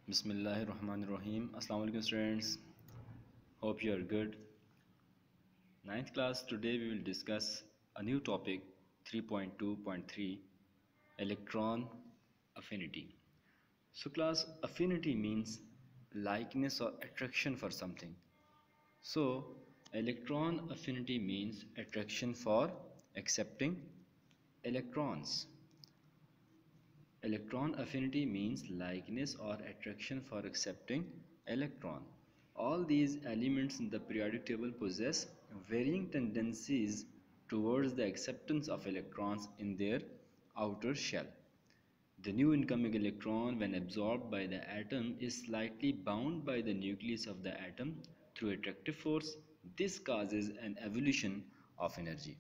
Bismillahirrahmanirrahim. Assalamu alaikum students. Hope you are good. Ninth class, today we will discuss a new topic 3.2.3 electron affinity. So class, affinity means likeness or attraction for something. So electron affinity means attraction for accepting electrons. Electron affinity means likeness or attraction for accepting electron. All these elements in the periodic table possess varying tendencies towards the acceptance of electrons in their outer shell. The new incoming electron, when absorbed by the atom, is slightly bound by the nucleus of the atom through attractive force. This causes an evolution of energy.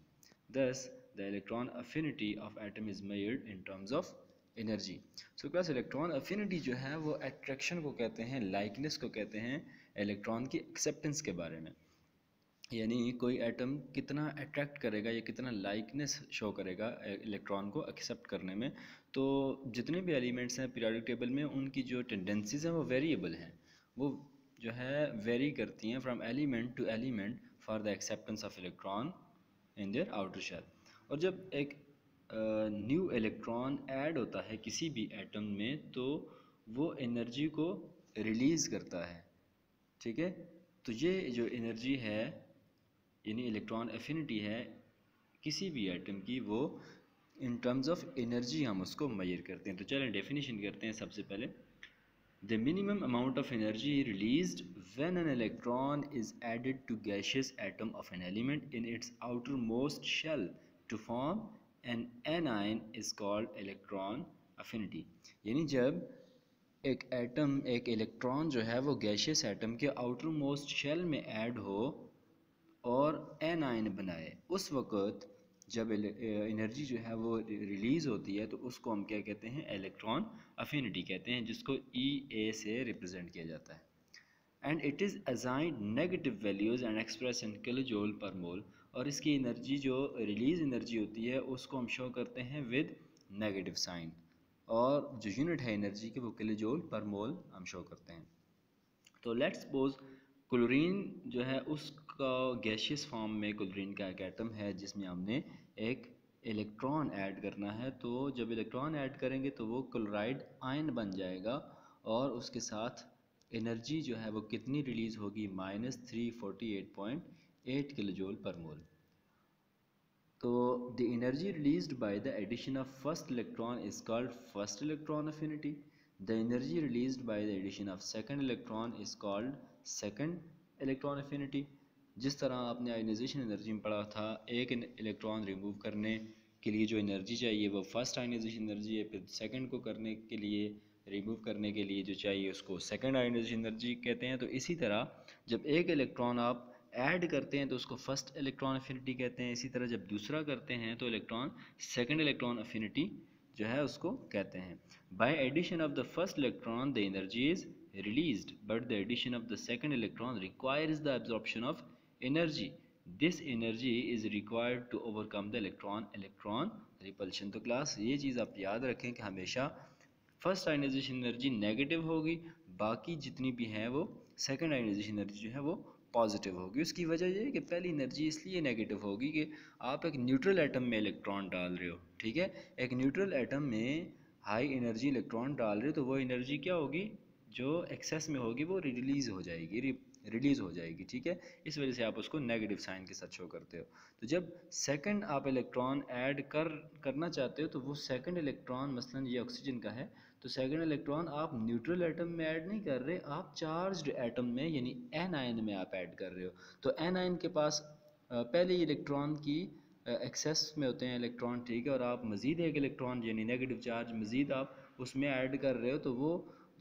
Thus, the electron affinity of atom is measured in terms of energy. So class electron affinity जो है वो attraction को कहते हैं, likeness को कहते हैं electron की एक्सेप्टेंस के बारे में. यानी कोई एटम कितना अट्रैक्ट करेगा या कितना लाइकनेस शो करेगा इलेक्ट्रॉन को एक्सेप्ट करने में. तो जितने भी एलिमेंट्स हैं पीरियोडिक टेबल में उनकी जो टेंडेंसीज हैं वो वेरिएबल हैं, वो जो है वेरी करती हैं from element to element for the acceptance of electron in their outer shell. और जब एक न्यू इलेक्ट्रॉन ऐड होता है किसी भी एटम में तो वो एनर्जी को रिलीज़ करता है. ठीक है, तो ये जो एनर्जी है यानी इलेक्ट्रॉन एफिनिटी है किसी भी एटम की, वो इन टर्म्स ऑफ एनर्जी हम उसको मेजर करते हैं. तो चलें डेफिनेशन करते हैं. सबसे पहले the minimum amount of energy released when an electron is added to gaseous atom of an element in its outermost shell to form an anion is called electron affinity. यानी जब एक atom एक electron जो है वो gaseous atom के outermost shell में add हो और एनाइन बनाए, उस वक़्त जब एनर्जी जो है वो रिलीज़ होती है तो उसको हम क्या कहते हैं, इलेक्ट्रॉन अफिनिटी कहते हैं, जिसको E से रिप्रेजेंट किया जाता है. And it is assigned negative values and express in kilojoule per mole. और इसकी एनर्जी जो रिलीज़ एनर्जी होती है उसको हम शो करते हैं विद नेगेटिव साइन, और जो यूनिट है एनर्जी की वो किलो जूल पर मोल हम शो करते हैं. तो लेट्स सपोज क्लोरीन जो है उसका गैशियस फॉर्म में क्लोरीन का एक एटम है जिसमें हमने एक इलेक्ट्रॉन ऐड करना है. तो जब इलेक्ट्रॉन ऐड करेंगे तो वो क्लोराइड आयन बन जाएगा और उसके साथ एनर्जी जो है वो कितनी रिलीज़ होगी, -348.8 किलो जूल पर मोल. तो the energy released by the addition of first electron is called first electron affinity. The energy released by the addition of second electron is called second electron affinity. जिस तरह आपने ionization energy में पढ़ा था, एक electron remove करने के लिए जो एनर्जी चाहिए वो फर्स्ट आयनाइजेशन एनर्जी है, फिर सेकंड को करने के लिए रिमूव करने के लिए जो चाहिए उसको सेकंड आयनाइजेशन एनर्जी कहते हैं. तो इसी तरह जब एक इलेक्ट्रॉन आप ऐड करते हैं तो उसको फर्स्ट इलेक्ट्रॉन अफिनिटी कहते हैं. इसी तरह जब दूसरा करते हैं तो इलेक्ट्रॉन सेकंड इलेक्ट्रॉन अफिनिटी जो है उसको कहते हैं. By addition of the first electron the energy is released, but the addition of the second electron requires the absorption of energy. This energy is required to overcome the electron repulsion. तो class ये चीज़ आप याद रखें कि हमेशा first ionization energy negative होगी, बाकी जितनी भी हैं वो सेकंड आयनाइजेशन एनर्जी जो है वो पॉजिटिव होगी. उसकी वजह ये है कि पहली एनर्जी इसलिए नेगेटिव होगी कि आप एक न्यूट्रल एटम में इलेक्ट्रॉन डाल रहे हो. ठीक है, एक न्यूट्रल एटम में हाई एनर्जी इलेक्ट्रॉन डाल रहे हो तो वो एनर्जी क्या होगी, जो एक्सेस में होगी वो रिलीज़ हो जाएगी, रिलीज़ हो जाएगी. ठीक है, इस वजह से आप उसको नेगेटिव साइन के साथ शो करते हो. तो जब सेकंड आप इलेक्ट्रॉन ऐड करना चाहते हो तो वो सेकंड इलेक्ट्रॉन मसलन ये ऑक्सीजन का है, तो सेकंड इलेक्ट्रॉन आप न्यूट्रल एटम में ऐड नहीं कर रहे, आप चार्ज्ड एटम में यानी एन आयन में आप ऐड कर रहे हो. तो एन आयन के पास पहले इलेक्ट्रॉन की एक्सेस में होते हैं इलेक्ट्रॉन. ठीक है, और आप मज़ीद एक इलेक्ट्रॉन यानी नेगेटिव चार्ज मज़ीद आप उसमें ऐड कर रहे हो तो वो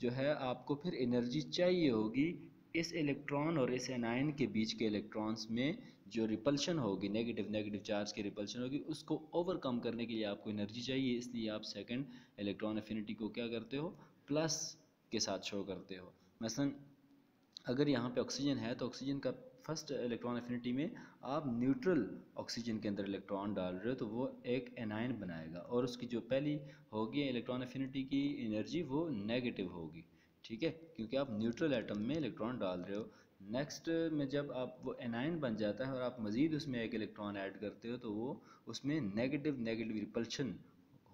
जो है आपको फिर एनर्जी चाहिए होगी इस इलेक्ट्रॉन और इस एनायन के बीच के इलेक्ट्रॉन्स में जो रिपल्शन होगी, नेगेटिव चार्ज की रिपल्शन होगी, उसको ओवरकम करने के लिए आपको एनर्जी चाहिए. इसलिए आप सेकंड इलेक्ट्रॉन अफिनिटी को क्या करते हो, प्लस के साथ शो करते हो. मसलन अगर यहाँ पे ऑक्सीजन है तो ऑक्सीजन का फर्स्ट इलेक्ट्रॉन अफिनिटी में आप न्यूट्रल ऑक्सीजन के अंदर इलेक्ट्रॉन डाल रहे हो तो वो एक एनायन बनाएगा और उसकी जो पहली होगी इलेक्ट्रॉन अफिनिटी की एनर्जी वो नेगेटिव होगी. ठीक है, क्योंकि आप न्यूट्रल एटम में इलेक्ट्रॉन डाल रहे हो। नेक्स्ट में जब आप वो एनायन बन जाता है और आप मज़ीद उसमें एक इलेक्ट्रॉन ऐड करते हो तो वो उसमें नेगेटिव नेगेटिव रिपल्शन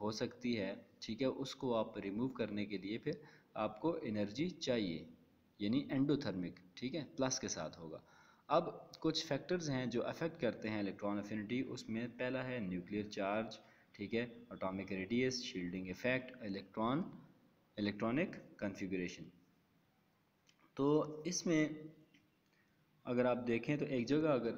हो सकती है। ठीक है, उसको आप रिमूव करने के लिए फिर आपको एनर्जी चाहिए, यानी एंडोथर्मिक, ठीक है, प्लस के साथ होगा। अब कुछ फैक्टर्स हैं जो अफेक्ट करते हैं इलेक्ट्रॉन अफिनिटी, उसमें पहला है न्यूक्लियर चार्ज, ठीक है, atomic radius, shielding effect, electronic configuration. तो इसमें अगर आप देखें तो एक जगह अगर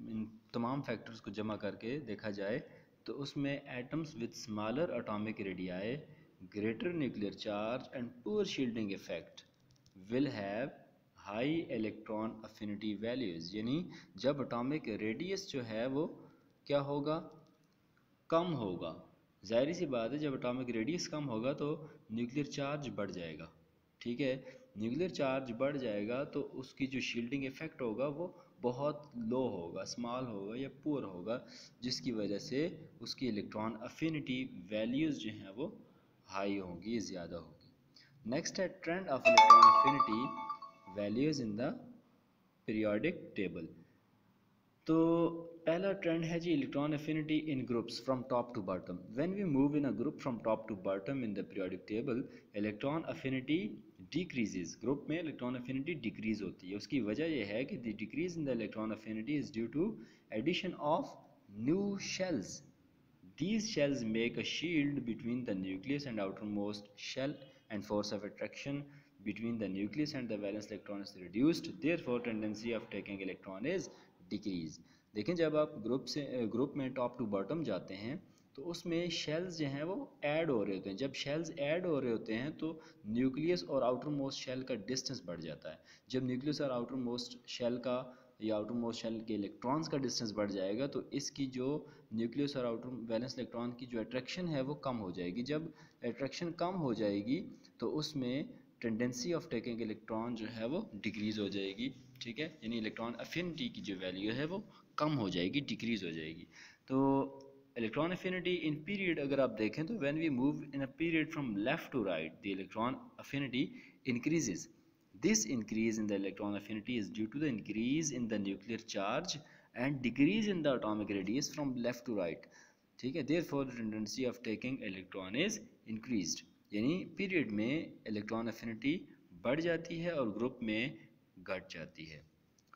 इन तमाम फैक्टर्स को जमा करके देखा जाए तो उसमें atoms with smaller atomic radii, greater nuclear charge and poor shielding effect will have high electron affinity values, यानी जब एटॉमिक रेडियस जो है वो क्या होगा, कम होगा। जाहिर सी बात है, जब एटॉमिक रेडियस कम होगा तो न्यूक्लियर चार्ज बढ़ जाएगा। ठीक है, न्यूक्लियर चार्ज बढ़ जाएगा तो उसकी जो शील्डिंग इफेक्ट होगा वो बहुत लो होगा, स्मॉल होगा या पुअर होगा, जिसकी वजह से उसकी इलेक्ट्रॉन अफिनिटी वैल्यूज़ जो हैं वो हाई होंगी, ज़्यादा होगी। नेक्स्ट है trend of electron affinity values in the periodic table. तो पहला ट्रेंड है जी electron affinity in groups from top to bottom. When we move in a group from top to bottom in the periodic table, electron affinity decreases. Group में electron affinity decrease होती है। उसकी वजह यह है कि the decrease in the electron affinity is due to addition of new shells. These shells make a shield between the nucleus and outermost shell, and force of attraction between the nucleus and the valence electron is reduced. Therefore, tendency of taking electron is decreased. देखें, जब आप group में top to bottom जाते हैं तो उसमें shells जो हैं वो ऐड हो रहे होते हैं। जब शेल्स ऐड हो रहे होते हैं तो न्यूक्लियस और आउटर मोस्ट शेल का डिस्टेंस बढ़ जाता है। जब न्यूक्लियस और आउटर मोस्ट शेल का या आउटर मोस्ट शेल के इलेक्ट्रॉन्स का डिस्टेंस बढ़ जाएगा तो इसकी जो न्यूक्लियस और आउटर वैलेंस इलेक्ट्रॉन की जो अट्रैक्शन है वो कम हो जाएगी। जब अट्रैक्शन कम हो जाएगी तो उसमें टेंडेंसी ऑफ टेकिंग इलेक्ट्रॉन जो है वो डिक्रीज़ हो जाएगी। ठीक है, यानी इलेक्ट्रॉन अफिनिटी की जो वैल्यू है वो कम हो जाएगी, डिक्रीज़ हो जाएगी। तो इलेक्ट्रॉन अफिनिटी इन पीरियड अगर आप देखें तो when we move in a period from left to right the electron affinity increases. This increase in the electron affinity is due to the increase in the nuclear charge and decrease in the atomic radius from left to right. ठीक है, therefore the tendency of taking electron is increased, यानी period में electron affinity बढ़ जाती है और group में घट जाती है।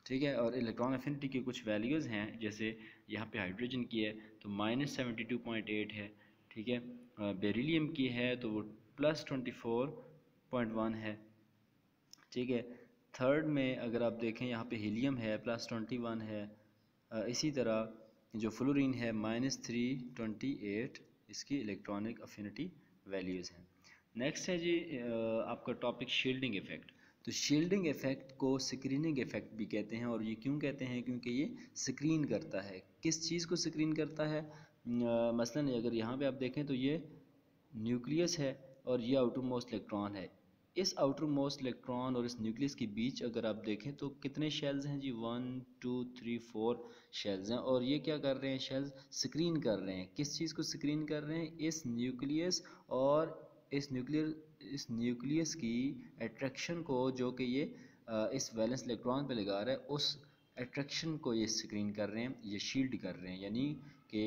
ठीक है, और इलेक्ट्रॉन अफिनिटी की कुछ वैल्यूज़ हैं, जैसे यहाँ पे हाइड्रोजन की है तो -72.8 है। ठीक है, बेरिलियम की है तो वो +24.1 है। ठीक है, थर्ड में अगर आप देखें यहाँ पे हीलियम है +21 है। इसी तरह जो फ्लोरीन है -328 इसकी इलेक्ट्रॉनिक अफिनिटी वैल्यूज़ हैं। नेक्स्ट है जी आपका टॉपिक शील्डिंग इफ़ेक्ट। तो शील्डिंग इफ़ेक्ट को स्क्रीनिंग इफ़ेक्ट भी कहते हैं, और ये क्यों कहते हैं, क्योंकि ये स्क्रीन करता है। किस चीज़ को स्क्रीन करता है? मसलन अगर यहाँ पे आप देखें तो ये न्यूक्लियस है और ये आउटर मोस्ट इलेक्ट्रॉन है। इस आउटर मोस्ट इलेक्ट्रॉन और इस न्यूक्लियस के बीच अगर आप देखें तो कितने शेल्स हैं जी, 1 2 3 4 शेल्स हैं। और ये क्या कर रहे हैं, शेल्स स्क्रीन कर रहे हैं। किस चीज़ को स्क्रीन कर रहे हैं? इस न्यूक्लियस और इस न्यूक्लियस की अट्रैक्शन को, जो कि ये इस वैलेंस इलेक्ट्रॉन पे लगा रहा है, उस अट्रैक्शन को ये स्क्रीन कर रहे हैं, ये शील्ड कर रहे हैं, यानी कि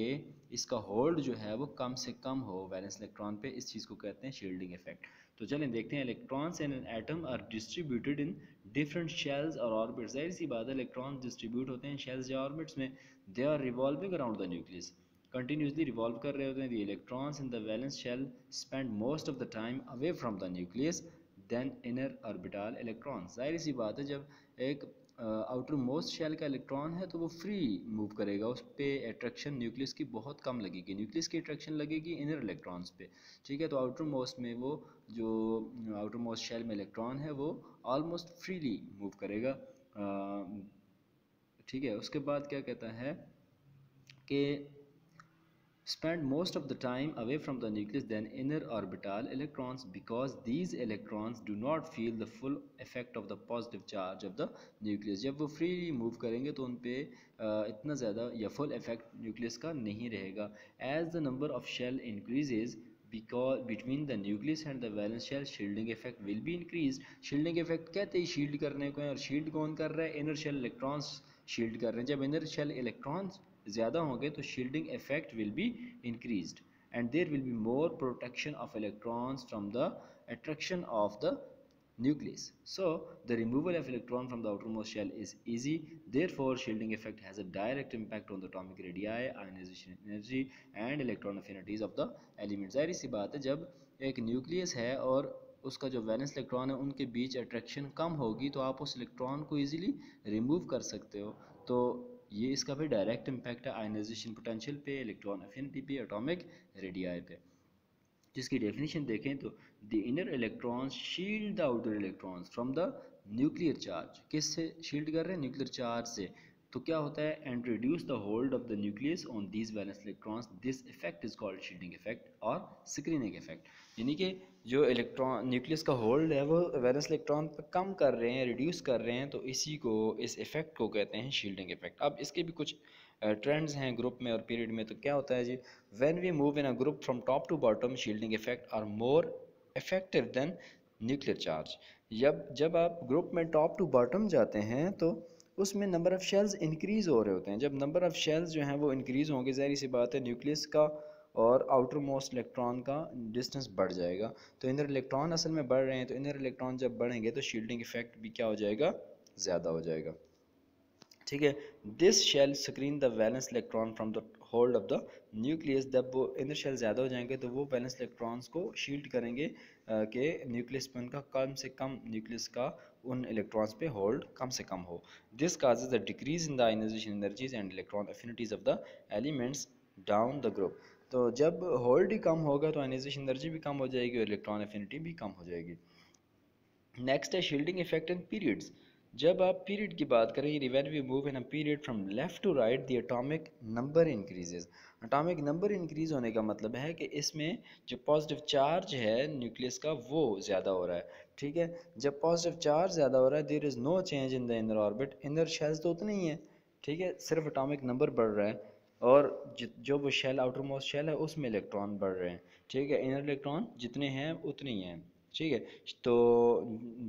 इसका होल्ड जो है वो कम से कम हो वैलेंस इलेक्ट्रॉन पे। इस चीज़ को कहते हैं शील्डिंग इफेक्ट। तो चलें देखते हैं, electrons in an atom are distributed in different shells और ऑर्बिट्स। जाहिर सी बात है, इलेक्ट्रॉन्स डिस्ट्रीब्यूट होते हैं शेल्स या ऑर्बिट्स में। They are revolving around the nucleus, continuously revolve कर रहे होते हैं। The electrons in the valence shell spend most of the time away from the nucleus than inner orbital electrons. जाहिर सी बात है, जब एक आउटर मोस्ट शेल का इलेक्ट्रॉन है तो वो फ्री मूव करेगा, उस पर अट्रैक्शन न्यूक्लियस की बहुत कम लगेगी। न्यूक्लियस की अट्रैक्शन लगेगी इनर इलेक्ट्रॉन्स पे। ठीक है, तो आउटर मोस्ट में वो जो आउटर मोस्ट शेल में इलेक्ट्रॉन है वो ऑलमोस्ट फ्रीली मूव करेगा। ठीक है, उसके बाद क्या कहता है कि spend most of the time away from the nucleus than inner orbital electrons, because these electrons do not feel the full effect of the positive charge of the nucleus. जब वो freely move करेंगे तो उन पे इतना ज़्यादा या full effect nucleus का नहीं रहेगा. As the number of shell increases, because between the nucleus and the valence shell shielding effect will be increased. shielding effect कहते ही शील्ड करने को है, और शील्ड कौन कर रहा है? इनर शेल इलेक्ट्रॉन्स शील्ड कर रहे हैं. जब इनर शेल इलेक्ट्रॉन्स ज़्यादा होंगे तो shielding effect will be increased and there will be more protection of electrons from the attraction of the nucleus. So the removal of electron from the outermost shell is easy. Therefore, shielding effect has a direct impact on the atomic radii, ionization energy and electron affinities of the elements. जाहिर सी बात है, जब एक nucleus है और उसका जो वैलेंस इलेक्ट्रॉन है उनके बीच अट्रैक्शन कम होगी तो आप उस इलेक्ट्रॉन को इजीली रिमूव कर सकते हो. तो ये इसका भी डायरेक्ट इम्पैक्ट है आयनाइजेशन पोटेंशियल पे, इलेक्ट्रॉन अफिनिटी पे, एटॉमिक रेडियाई पे. जिसकी डेफिनेशन देखें तो the inner electrons shield the outer electrons from the nuclear charge. किससे शील्ड कर रहे हैं? न्यूक्लियर चार्ज से. तो क्या होता है? And reduce the hold of the nucleus on these valence electrons. This effect is called shielding effect और स्क्रीनिंग इफेक्ट. यानी कि जो इलेक्ट्रॉन न्यूक्लियस का होल्ड है वो वैलेंस इलेक्ट्रॉन पर कम कर रहे हैं, रिड्यूस कर रहे हैं, तो इसी को, इस इफेक्ट को कहते हैं शील्डिंग इफेक्ट. अब इसके भी कुछ ट्रेंड्स हैं ग्रुप में और पीरियड में. तो क्या होता है जी? When we move in a group from top to bottom shielding effect are more effective than nuclear charge. जब आप ग्रुप में टॉप टू बॉटम जाते हैं तो उसमें नंबर ऑफ़ शेल्स इंक्रीज़ हो रहे होते हैं. जब नंबर ऑफ़ शेल्स जो हैं वो इंक्रीज़ होंगे, ज़ाहिर सी बात है न्यूक्लियस का और आउटर मोस्ट इलेक्ट्रॉन का डिस्टेंस बढ़ जाएगा. तो इनर इलेक्ट्रॉन असल में बढ़ रहे हैं, तो इनर इलेक्ट्रॉन जब बढ़ेंगे तो शील्डिंग इफेक्ट भी क्या हो जाएगा? ज़्यादा हो जाएगा. ठीक है. This shell screen the valence electron from the hold of the nucleus. जब वो इनर शेल ज़्यादा हो जाएंगे तो वो वैलेंस इलेक्ट्रॉन्स को शील्ड करेंगे कि न्यूक्लियस पे उनका कम से कम, न्यूक्लियस का उन इलेक्ट्रॉन्स पे होल्ड कम से कम हो. This causes the decrease in the ionisation energies and electron affinities of the elements down the group. तो जब होल्ड ही कम होगा तो आयनाइजेशन एनर्जी भी कम हो जाएगी और इलेक्ट्रॉन एफिनिटी भी कम हो जाएगी. नेक्स्ट है शील्डिंग इफेक्ट इन पीरियड्स. जब आप पीरियड की बात करें, when we move in a period from left to right the atomic number increases. Atomic number increase होने का मतलब है कि इसमें जो पॉजिटिव चार्ज है न्यूक्लियस का वो ज़्यादा हो रहा है. ठीक है. जब पॉजिटिव चार्ज ज़्यादा हो रहा है, there is no change in the inner orbit. Inner shells तो उतने ही हैं. ठीक है. सिर्फ एटॉमिक नंबर बढ़ रहा है और जो वो शेल, आउटर मोस्ट शेल है, उसमें इलेक्ट्रॉन बढ़ रहे हैं. ठीक है. इनर इलेक्ट्रॉन जितने हैं उतने ही हैं. ठीक है. तो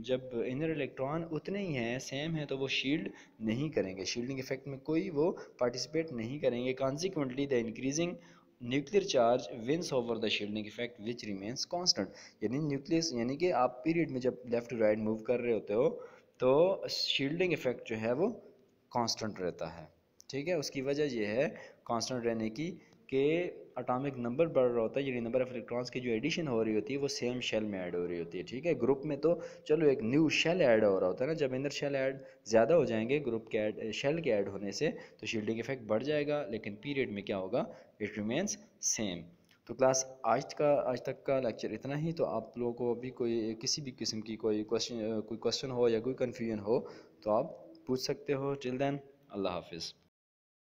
जब इनर इलेक्ट्रॉन उतने ही हैं, सेम है, तो वो शील्ड नहीं करेंगे, शील्डिंग इफेक्ट में कोई वो पार्टिसिपेट नहीं करेंगे. Consequently the increasing nuclear charge wins over the shielding effect which remains constant. यानी न्यूक्लियस, यानी कि आप पीरियड में जब लेफ्ट टू राइट मूव कर रहे होते हो तो शील्डिंग इफेक्ट जो है वो कांस्टेंट रहता है. ठीक है. उसकी वजह ये है कांस्टेंट रहने की कि एटॉमिक नंबर बढ़ रहा होता है, यानी नंबर ऑफ इलेक्ट्रॉन्स की जो एडिशन हो रही होती है वो सेम शेल में ऐड हो रही होती है. ठीक है. ग्रुप में तो चलो एक न्यू शेल ऐड हो रहा होता है ना. जब इनर शेल ऐड ज़्यादा हो जाएंगे ग्रुप के ऐड, शेल के ऐड होने से, तो शील्डिंग इफेक्ट बढ़ जाएगा. लेकिन पीरियड में क्या होगा? It remains same. तो क्लास आज तक का लेक्चर इतना ही. तो आप लोगों को अभी कोई किसी भी किस्म की कोई क्वेश्चन हो या कोई कन्फ्यूजन हो तो आप पूछ सकते हो. टिल देन, अल्लाह हाफिज़.